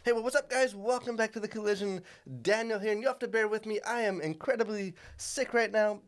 Hey, well, what's up, guys? Welcome back to The Collision. Daniel here, and you have to bear with me. I am incredibly sick right now.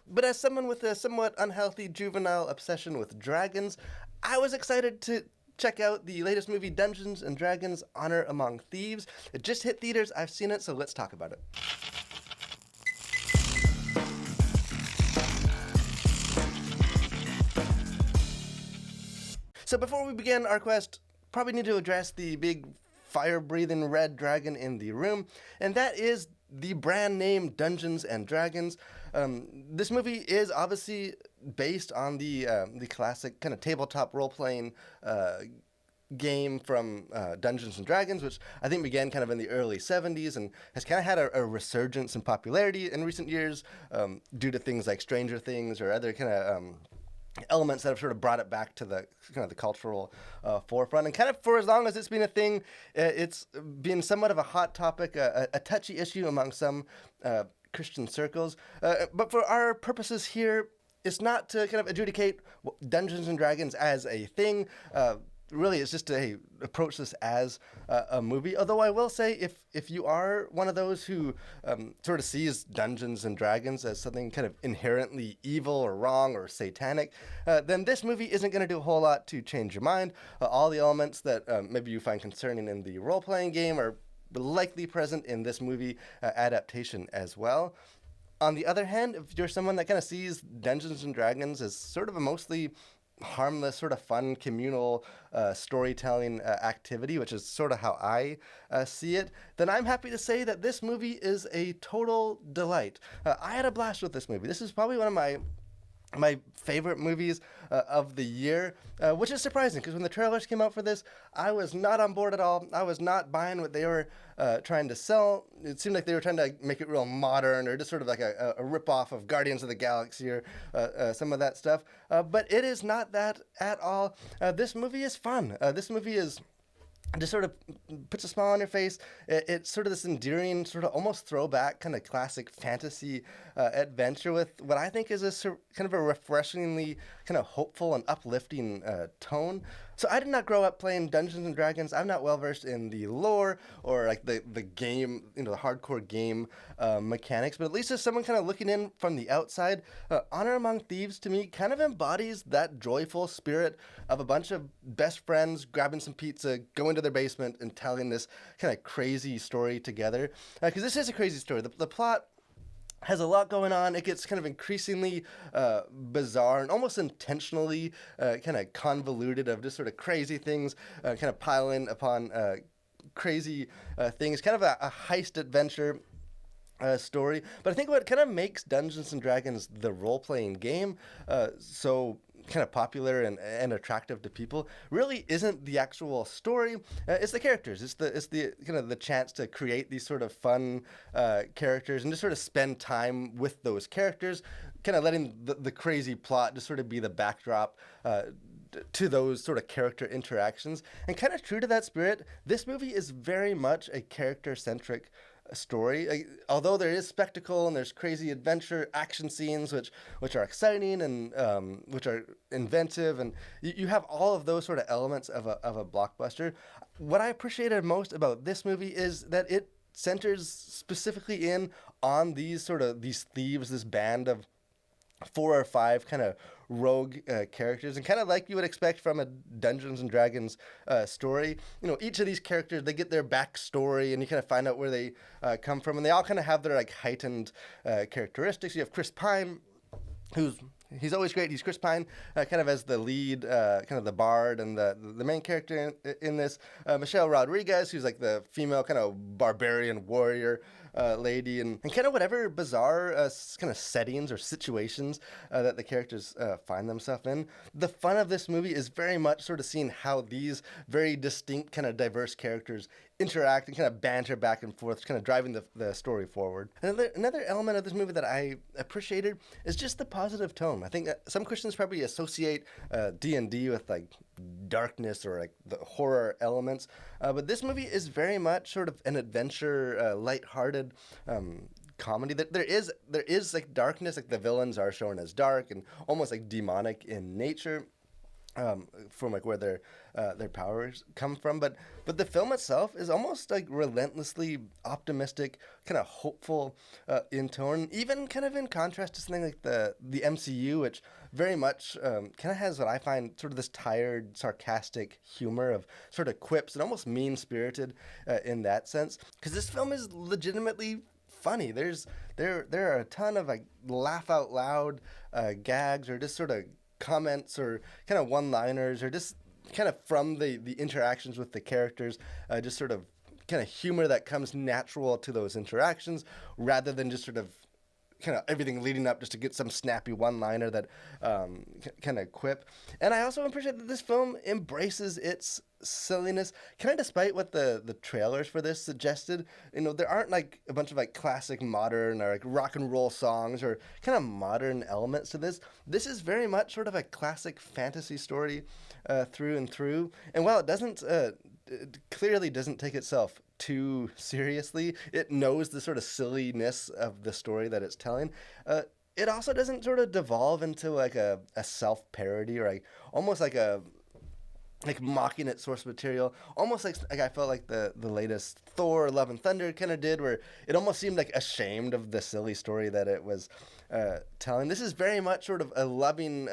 But as someone with a somewhat unhealthy juvenile obsession with dragons, I was excited to check out the latest movie, Dungeons and Dragons: Honor Among Thieves. It just hit theaters. I've seen it, so let's talk about it. So before we begin our quest, probably need to address the big fire-breathing red dragon in the room, and that is the brand name Dungeons and Dragons. This movie is obviously based on the classic kind of tabletop role-playing game from Dungeons and Dragons, which I think began kind of in the early 70s and has kind of had a resurgence in popularity in recent years due to things like Stranger Things or other kind of elements that have sort of brought it back to the kind of the cultural forefront. And kind of for as long as it's been a thing, it's been somewhat of a hot topic, a touchy issue among some Christian circles. But for our purposes here, it's not to kind of adjudicate Dungeons and Dragons as a thing. Really, it's just to approach this as a movie. Although I will say, if you are one of those who sort of sees Dungeons and Dragons as something kind of inherently evil or wrong or satanic, then this movie isn't going to do a whole lot to change your mind. All the elements that maybe you find concerning in the role-playing game are likely present in this movie adaptation as well. On the other hand, if you're someone that kind of sees Dungeons and Dragons as sort of a mostly harmless, sort of fun, communal storytelling activity, which is sort of how I see it, then I'm happy to say that this movie is a total delight. I had a blast with this movie. This is probably one of my favorite movies of the year, which is surprising because when the trailers came out for this, I was not on board at all. I was not buying what they were trying to sell. It seemed like they were trying to make it real modern or just sort of like a rip-off of Guardians of the Galaxy or some of that stuff. But it is not that at all. This movie is fun. This movie is just sort of puts a smile on your face. It's sort of this endearing, sort of almost throwback kind of classic fantasy adventure with what I think is a kind of a refreshingly kind of hopeful and uplifting tone. So I did not grow up playing Dungeons and Dragons. I'm not well versed in the lore or like the game, the hardcore game mechanics. But at least as someone kind of looking in from the outside, Honor Among Thieves to me kind of embodies that joyful spirit of a bunch of best friends grabbing some pizza, going to their basement and telling this kind of crazy story together. Because this is a crazy story. The plot has a lot going on. It gets kind of increasingly bizarre and almost intentionally kind of convoluted of just sort of crazy things kind of piling upon crazy things. Kind of a heist adventure story. But I think what kind of makes Dungeons and Dragons the role-playing game so kind of popular and attractive to people really isn't the actual story. It's the characters. It's the kind of the chance to create these sort of fun characters and just sort of spend time with those characters, kind of letting the crazy plot just sort of be the backdrop to those sort of character interactions. And kind of true to that spirit, this movie is very much a character-centric story. Although there is spectacle and there's crazy adventure action scenes which are exciting and which are inventive, and you have all of those sort of elements of a blockbuster. What I appreciated most about this movie is that it centers specifically in on these thieves, this band of 4 or 5 kind of rogue characters, and kind of like you would expect from a Dungeons and Dragons story. Each of these characters, they get their backstory, and you kind of find out where they come from, and they all kind of have their like heightened characteristics. You have Chris Pine, he's always great. He's Chris Pine, kind of as the lead, kind of the bard and the main character in this. Michelle Rodriguez, who's like the female kind of barbarian warrior lady, and kind of whatever bizarre kind of settings or situations that the characters find themselves in. The fun of this movie is very much sort of seeing how these very distinct kind of diverse characters interact and kind of banter back and forth, kind of driving the story forward. Another element of this movie that I appreciated is just the positive tone. I think that some Christians probably associate D&D with like darkness or like the horror elements, but this movie is very much sort of an adventure, lighthearted comedy. That there is like darkness, like the villains are shown as dark and almost like demonic in nature. from like where their powers come from. But the film itself is almost like relentlessly optimistic, kind of hopeful in tone, even kind of in contrast to something like the MCU, which very much kind of has what I find sort of this tired, sarcastic humor of sort of quips and almost mean spirited in that sense. Because this film is legitimately funny. There are a ton of like laugh out loud gags or just sort of comments or kind of one liners or just kind of from the interactions with the characters, just sort of kind of humor that comes natural to those interactions rather than just sort of kind of everything leading up just to get some snappy one-liner that kind of quip. And I also appreciate that this film embraces its silliness, kind of despite what the trailers for this suggested. You know, there aren't like a bunch of like classic modern or like rock and roll songs or kind of modern elements to this. This is very much sort of a classic fantasy story through and through. And while it clearly doesn't take itself too seriously. It knows the sort of silliness of the story that it's telling. It also doesn't sort of devolve into like a self-parody or like almost like mocking its source material, almost like I felt like the latest Thor: Love and Thunder kind of did, where it almost seemed like ashamed of the silly story that it was telling. This is very much sort of a loving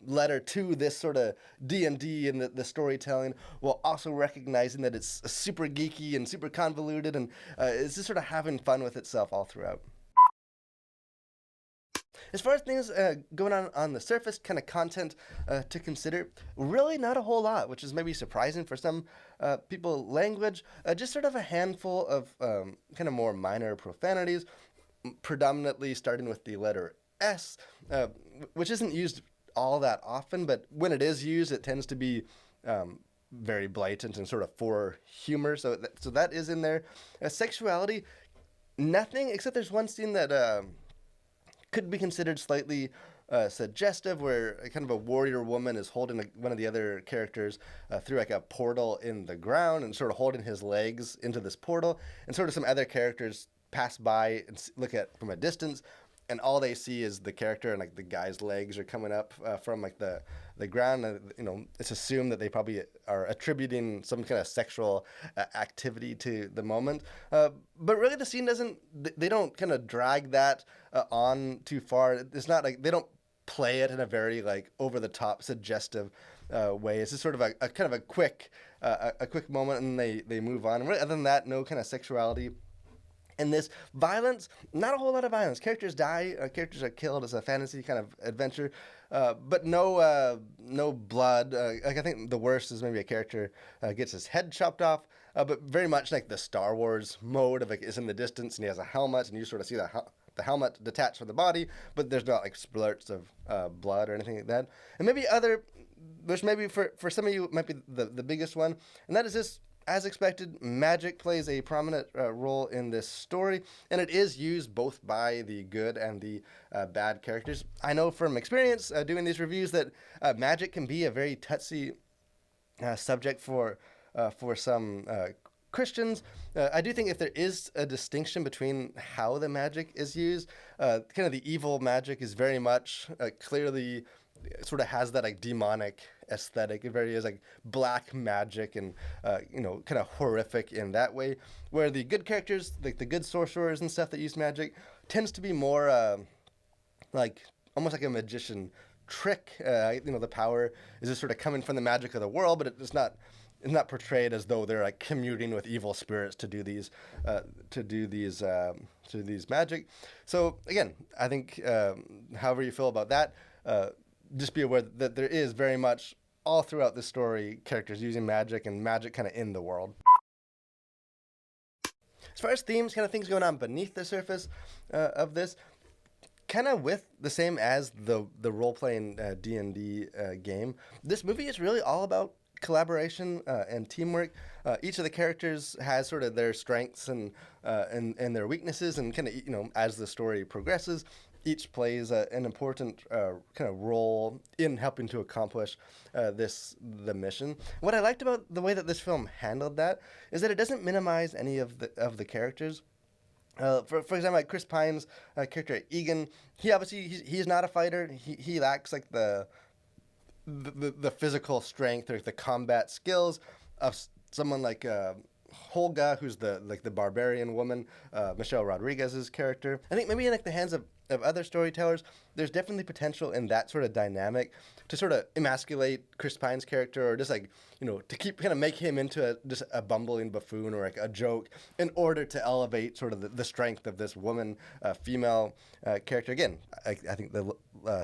letter to this sort of D&D and the storytelling, while also recognizing that it's super geeky and super convoluted, and it's just sort of having fun with itself all throughout. As far as things going on the surface, kind of content to consider, really not a whole lot, which is maybe surprising for some people. Language, just sort of a handful of kind of more minor profanities, predominantly starting with the letter S, which isn't used all that often, but when it is used, it tends to be very blatant and sort of for humor. So that is in there. Sexuality, nothing except there's one scene that could be considered slightly suggestive, where a kind of a warrior woman is holding one of the other characters through like a portal in the ground and sort of holding his legs into this portal, and sort of some other characters pass by and look at from a distance, and all they see is the character, and like the guy's legs are coming up from like the ground. You know, it's assumed that they probably are attributing some kind of sexual activity to the moment. But really, the scene doesn't. They don't kind of drag that on too far. It's not like they don't play it in a very like over the top suggestive way. It's just sort of a kind of a quick moment, and they move on. And really, other than that, no kind of sexuality. In this violence, not a whole lot of violence. Characters die, characters are killed. It's a fantasy kind of adventure, but no blood. Like I think the worst is maybe a character gets his head chopped off, but very much like the Star Wars mode of like is in the distance and he has a helmet and you sort of see the helmet detached from the body, but there's not like splurts of blood or anything like that. And maybe which maybe for some of you might be the biggest one, and that is this. As expected, magic plays a prominent role in this story, and it is used both by the good and the bad characters. I know from experience doing these reviews that magic can be a very touchy subject for some Christians. I do think if there is a distinction between how the magic is used, kind of the evil magic is very much clearly sort of has that like demonic aesthetic. It very is like black magic and kind of horrific in that way. Where the good characters, like the good sorcerers and stuff that use magic, tends to be more like almost like a magician trick. The power is just sort of coming from the magic of the world, but it's not. It's not portrayed as though they're like commuting with evil spirits to do these magic. So again, I think however you feel about that, just be aware that there is very much all throughout the story characters using magic and magic kind of in the world. As far as themes, kind of things going on beneath the surface of this, kind of with the same as the role-playing D&D game, this movie is really all about collaboration and teamwork. Each of the characters has sort of their strengths and their weaknesses, and kind of as the story progresses, each plays an important kind of role in helping to accomplish the mission. What I liked about the way that this film handled that is that it doesn't minimize any of the characters. For example, like Chris Pine's character Egan, he obviously he's not a fighter. He lacks like the the physical strength or the combat skills of someone like Holga, who's the barbarian woman, Michelle Rodriguez's character. I think maybe in like the hands of other storytellers, there's definitely potential in that sort of dynamic to sort of emasculate Chris Pine's character, or just like, to keep kind of make him into just a bumbling buffoon or like a joke in order to elevate sort of the strength of this woman, female character. Again, I think the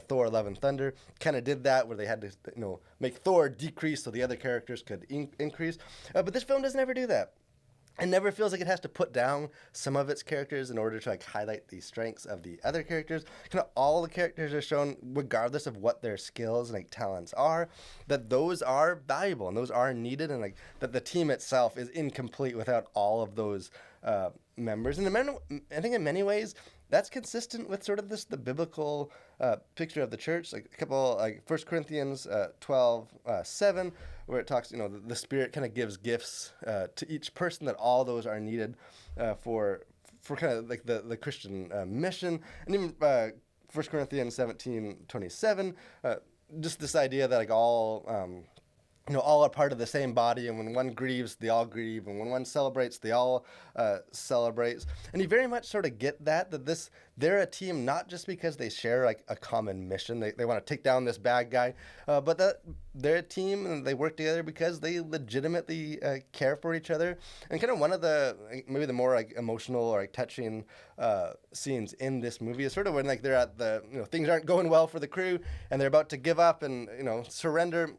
Thor: Love and Thunder kind of did that, where they had to make Thor decrease so the other characters could increase. But this film doesn't ever do that. It never feels like it has to put down some of its characters in order to like highlight the strengths of the other characters. Kind of all the characters are shown, regardless of what their skills and like talents are, that those are valuable and those are needed, and like that the team itself is incomplete without all of those members. And I think in many ways that's consistent with sort of the biblical picture of the church. Like a couple, like 1 Corinthians 12:7, where it talks, the Spirit kind of gives gifts to each person, that all those are needed for kind of like the Christian mission. And even 1 Corinthians 17:27, just this idea that like all are part of the same body, and when one grieves, they all grieve, and when one celebrates, they all celebrate. And you very much sort of get that they're a team not just because they share like a common mission, they want to take down this bad guy, but that they're a team and they work together because they legitimately care for each other. And kind of one of maybe the more like emotional or like touching scenes in this movie is sort of when like they're at things aren't going well for the crew and they're about to give up and surrender.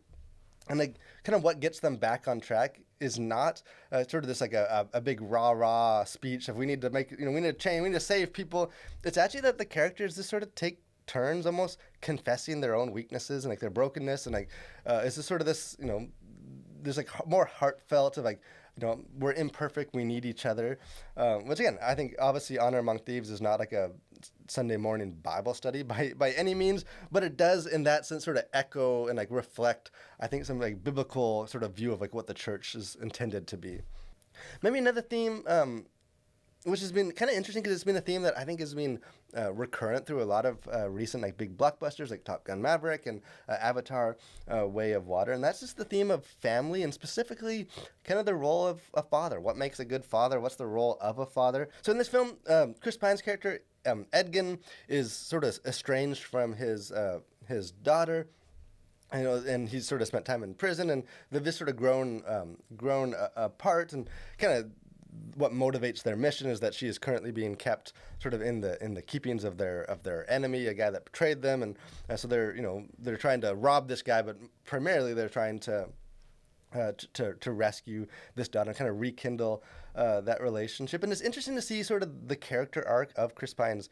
And like kind of what gets them back on track is not sort of this like a big rah speech of we need to make, we need to change, we need to save people. It's actually that the characters just sort of take turns almost confessing their own weaknesses and like their brokenness, and like it's just sort of this, there's like more heartfelt of like, we're imperfect, we need each other. Which again, I think obviously Honor Among Thieves is not like a Sunday morning Bible study by any means, but it does in that sense sort of echo and like reflect, I think, some like biblical sort of view of like what the church is intended to be. Maybe another theme, which has been kind of interesting because it's been a theme that I think has been recurrent through a lot of recent like big blockbusters like Top Gun Maverick and Avatar Way of Water. And that's just the theme of family, and specifically kind of the role of a father. What makes a good father? What's the role of a father? So in this film, Chris Pine's character, Edgin, is sort of estranged from his daughter. And he's sort of spent time in prison, and they've just sort of grown apart, and kind of what motivates their mission is that she is currently being kept sort of in the keepings of their enemy, a guy that betrayed them, and so they're trying to rob this guy, but primarily they're trying to rescue this daughter and kind of rekindle that relationship. And it's interesting to see sort of the character arc of Chris Pine's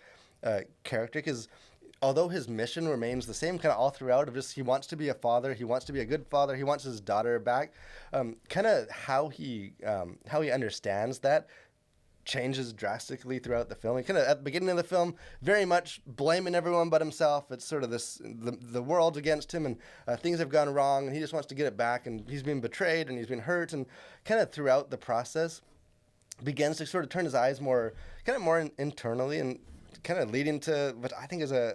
character, because although his mission remains the same kind of all throughout, of just he wants to be a father, he wants to be a good father, he wants his daughter back, kind of how he understands that changes drastically throughout the film. He kind of at the beginning of the film very much blaming everyone but himself. It's sort of this the world's against him, and things have gone wrong, and he just wants to get it back, and he's been betrayed and he's been hurt, and kind of throughout the process begins to sort of turn his eyes more internally, and kind of leading to what I think is a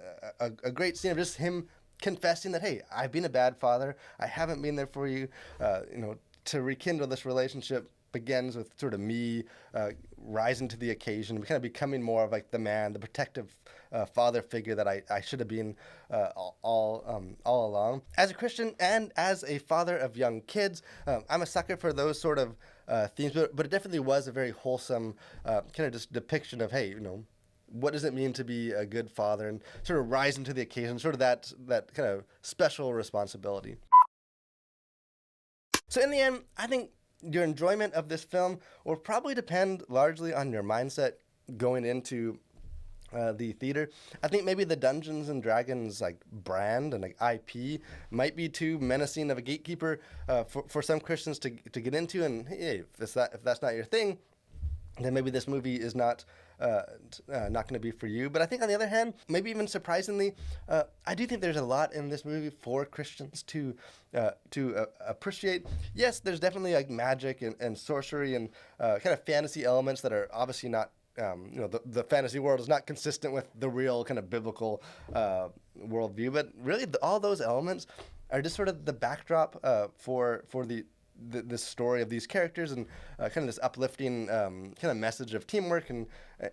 great scene of just him confessing that, hey, I've been a bad father, I haven't been there for you, to rekindle this relationship begins with sort of me rising to the occasion, kind of becoming more of like the man, the protective father figure that I should have been all along. As a Christian and as a father of young kids, I'm a sucker for those sort of themes, but it definitely was a very wholesome kind of just depiction of, hey, what does it mean to be a good father, and sort of rising to the occasion, sort of that kind of special responsibility. So in the end, I think your enjoyment of this film will probably depend largely on your mindset going into the theater. I think maybe the Dungeons and Dragons like brand and like IP might be too menacing of a gatekeeper for some Christians to get into, and hey, if that's not your thing, then maybe this movie is not going to be for you. But I think on the other hand, maybe even surprisingly, I do think there's a lot in this movie for Christians to appreciate. Yes, there's definitely like magic and sorcery and kind of fantasy elements that are obviously not, the fantasy world is not consistent with the real kind of biblical worldview. But really, all those elements are just sort of the backdrop for this story of these characters and kind of this uplifting kind of message of teamwork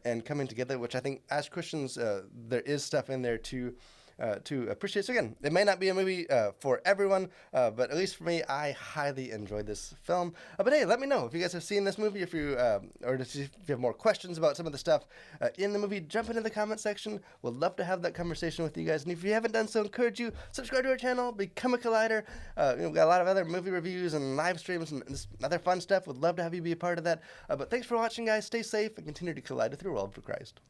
and coming together, which I think as Christians there is stuff in there to appreciate. So again, it may not be a movie for everyone, but at least for me, I highly enjoyed this film. But hey, let me know if you guys have seen this movie, if you or if you have more questions about some of the stuff in the movie. Jump into the comment section. We'd love to have that conversation with you guys. And if you haven't done so, encourage you subscribe to our channel, become a Collider. We've got a lot of other movie reviews and live streams and other fun stuff. Would love to have you be a part of that. But thanks for watching, guys. Stay safe and continue to collide with your world for Christ.